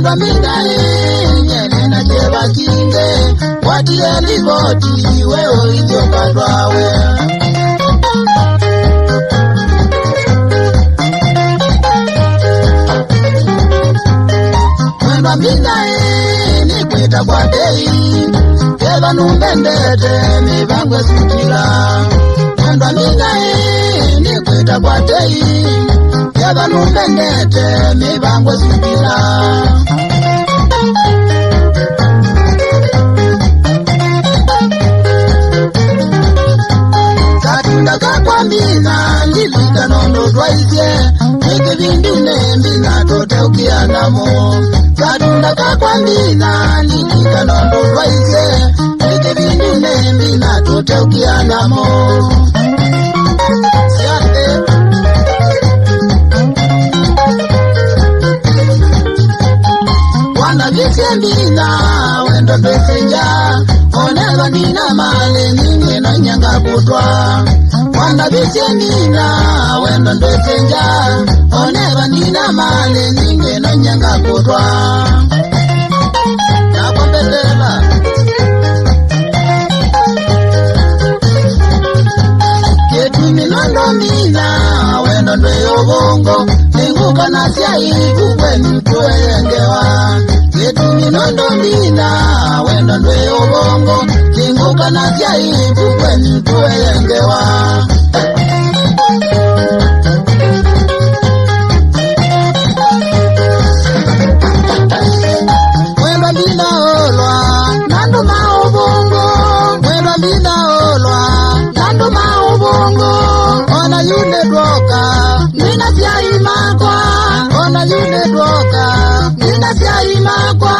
mwendo mingai nyene na jeba kinge watie liboti wewe injo kadwawe mwendo mingai ni kwita kwa dei eva numbendete mibangwe sukila mwendo mingai ni kwita kwa dei eva numbendete mibangwe sukila Kakambina ndilika nondo twaise nikivindune mbina tote ukiandamo Kadunda kakwambina ndilika nondo twaise nikivindune mbina tote ukiandamo Siate Wana vise mbina wendo pesenja Oneva ndina male nyingi na nyanga kutwa Wanda visenina wendo ndosenja Oneva ndina male nyingi na nyanga kutwa Yako mbetela Ketu minondo mina wendo ndo yobongo Ninguka na siai kukweni tuengewa Ketu minondo mina wendo ndo yobongo Ninguka na siai kukweni tuengewa Mwendo mbina olwa Nando maubongo Mwendo mbina olwa Nando maubongo Ona yune dwoka Nina siai makwa Ona yune dwoka Nina siai makwa